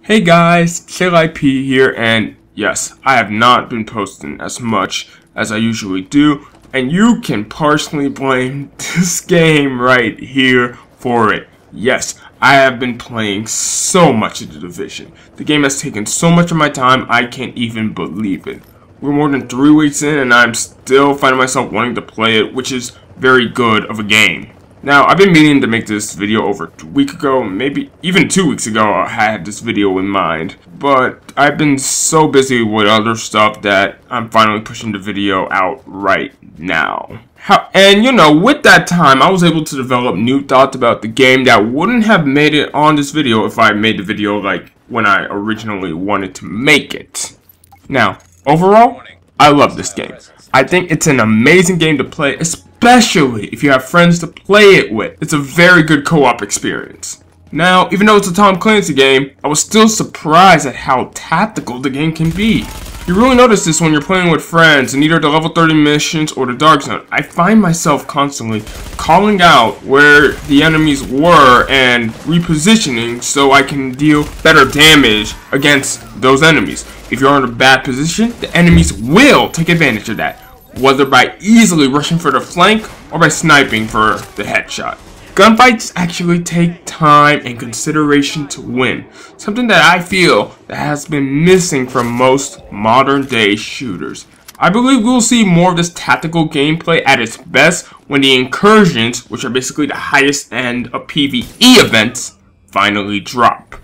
Hey guys, ChillIP here, and yes, I have not been posting as much as I usually do, and you can partially blame this game right here for it. Yes, I have been playing so much of The Division. The game has taken so much of my time, I can't even believe it. We're more than 3 weeks in, and I'm still finding myself wanting to play it, which is very good of a game. Now, I've been meaning to make this video over a week ago, maybe even 2 weeks ago I had this video in mind. But I've been so busy with other stuff that I'm finally pushing the video out right now. And you know, with that time, I was able to develop new thoughts about the game that wouldn't have made it on this video if I made the video like when I originally wanted to make it. Now, overall, I love this game. I think it's an amazing game to play, especially if you have friends to play it with. It's a very good co-op experience. Now, even though it's a Tom Clancy game, I was still surprised at how tactical the game can be. You really notice this when you're playing with friends in either the level 30 missions or the Dark Zone. I find myself constantly calling out where the enemies were and repositioning so I can deal better damage against those enemies. If you're in a bad position, the enemies will take advantage of that, whether by easily rushing for the flank or by sniping for the headshot. Gunfights actually take time and consideration to win, something that I feel that has been missing from most modern day shooters. I believe we'll see more of this tactical gameplay at its best when the incursions, which are basically the highest end of PvE events, finally drop.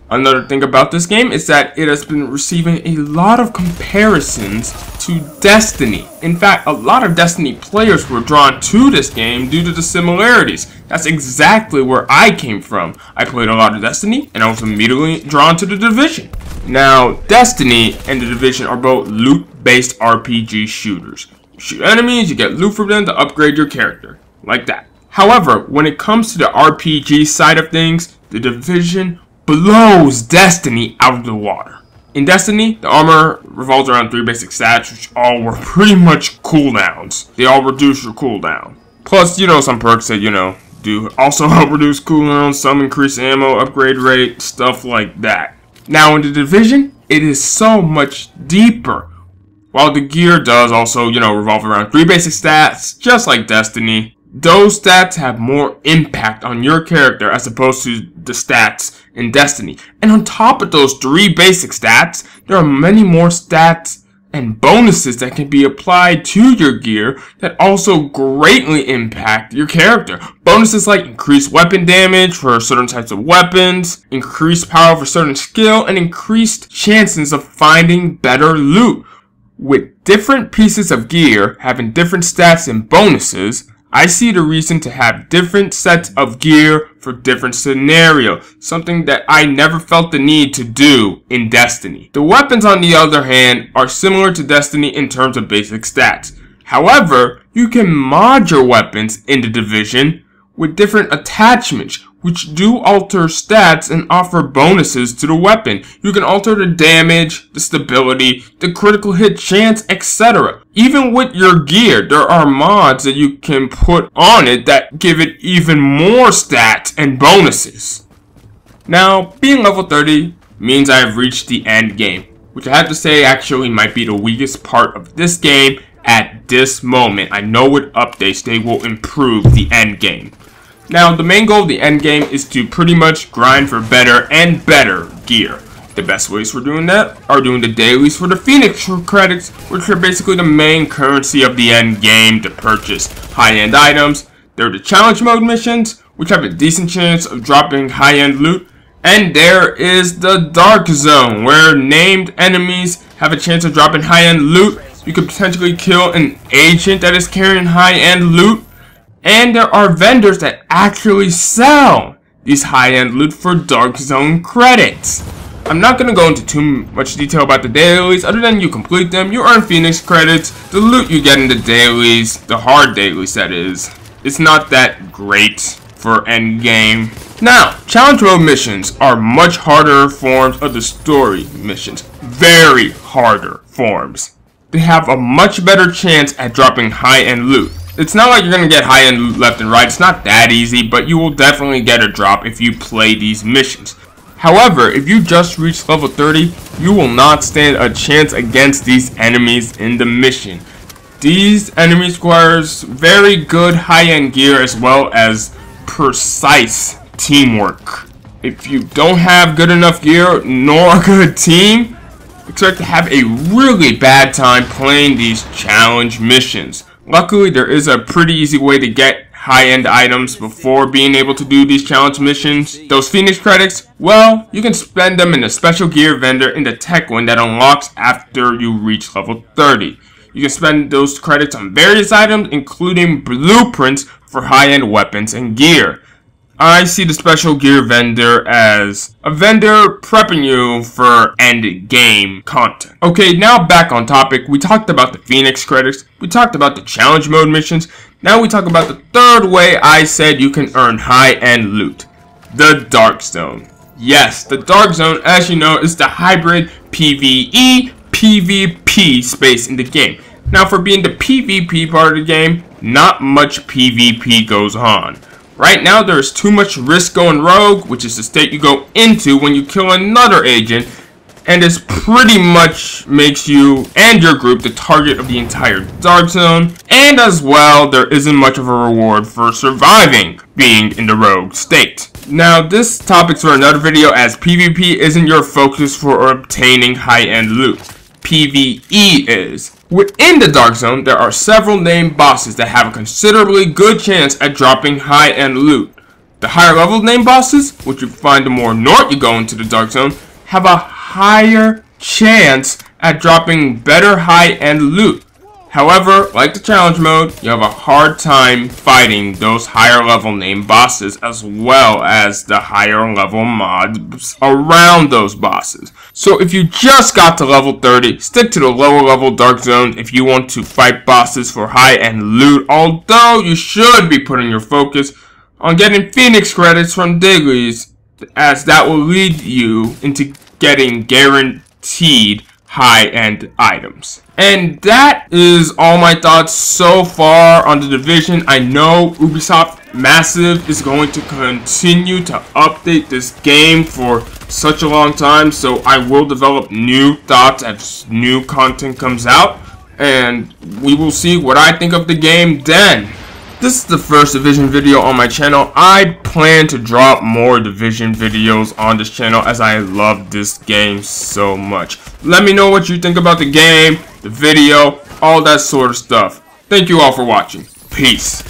Another thing about this game is that it has been receiving a lot of comparisons to Destiny. In fact, a lot of Destiny players were drawn to this game due to the similarities. That's exactly where I came from. I played a lot of Destiny, and I was immediately drawn to The Division. Now, Destiny and The Division are both loot-based RPG shooters. You shoot enemies, you get loot from them to upgrade your character, like that. However, when it comes to the RPG side of things, The Division blows Destiny out of the water. In Destiny, the armor revolves around 3 basic stats, which all were pretty much cooldowns. They all reduce your cooldown. Plus, you know, some perks that, you know, do also help reduce cooldowns, some increase ammo, upgrade rate, stuff like that. Now in The Division, it is so much deeper. While the gear does also, you know, revolve around 3 basic stats, just like Destiny, those stats have more impact on your character as opposed to the stats in Destiny. And on top of those 3 basic stats, there are many more stats and bonuses that can be applied to your gear that also greatly impact your character. Bonuses like increased weapon damage for certain types of weapons, increased power for certain skill, and increased chances of finding better loot. With different pieces of gear having different stats and bonuses, I see the reason to have different sets of gear for different scenarios, something that I never felt the need to do in Destiny. The weapons, on the other hand, are similar to Destiny in terms of basic stats. However, you can mod your weapons in The Division with different attachments, which do alter stats and offer bonuses to the weapon. You can alter the damage, the stability, the critical hit chance, etc. Even with your gear, there are mods that you can put on it that give it even more stats and bonuses. Now, being level 30 means I have reached the end game, which I have to say actually might be the weakest part of this game at this moment. I know with updates they will improve the end game. Now, the main goal of the end game is to pretty much grind for better and better gear. The best ways for doing that are doing the dailies for the Phoenix credits, which are basically the main currency of the end game to purchase high-end items. There are the challenge mode missions, which have a decent chance of dropping high-end loot. And there is the Dark Zone, where named enemies have a chance of dropping high-end loot. You could potentially kill an agent that is carrying high-end loot. And there are vendors that actually sell these high-end loot for Dark Zone credits. I'm not going to go into too much detail about the dailies, other than you complete them, you earn Phoenix credits. The loot you get in the dailies, the hard dailies that is, it's not that great for endgame. Now, challenge mode missions are much harder forms of the story missions. Very harder forms. They have a much better chance at dropping high-end loot. It's not like you're going to get high-end loot left and right. It's not that easy, but you will definitely get a drop if you play these missions. However, if you just reach level 30, you will not stand a chance against these enemies in the mission. These enemies requires very good high-end gear as well as precise teamwork. If you don't have good enough gear nor a good team, expect to have a really bad time playing these challenge missions. Luckily, there is a pretty easy way to get high-end items before being able to do these challenge missions. Those Phoenix credits, well, you can spend them in a special gear vendor in the tech one that unlocks after you reach level 30. You can spend those credits on various items, including blueprints for high-end weapons and gear. I see the special gear vendor as a vendor prepping you for end game content. Okay, now back on topic. We talked about the Phoenix credits. We talked about the challenge mode missions. Now we talk about the third way I said you can earn high-end loot. The Dark Zone. Yes, the Dark Zone, as you know, is the hybrid PvE, PvP space in the game. Now for being the PvP part of the game, not much PvP goes on. Right now, there is too much risk going rogue, which is the state you go into when you kill another agent, and this pretty much makes you and your group the target of the entire Dark Zone, and as well, there isn't much of a reward for surviving being in the rogue state. Now, this topic's for another video, as PvP isn't your focus for obtaining high-end loot. PvE is. Within the Dark Zone, there are several named bosses that have a considerably good chance at dropping high-end loot. The higher level named bosses, which you find the more north you go into the Dark Zone, have a higher chance at dropping better high-end loot. However, like the challenge mode, you have a hard time fighting those higher level named bosses as well as the higher level mobs around those bosses. So if you just got to level 30, stick to the lower level Dark Zone if you want to fight bosses for high-end loot, although you should be putting your focus on getting Phoenix credits from dailies, as that will lead you into getting guaranteed high-end items. And that is all my thoughts so far on The Division. I know Ubisoft Massive is going to continue to update this game for such a long time, so I will develop new thoughts as new content comes out, and we will see what I think of the game then. This is the first Division video on my channel. I plan to drop more Division videos on this channel as I love this game so much. Let me know what you think about the game, the video, all that sort of stuff. Thank you all for watching. Peace.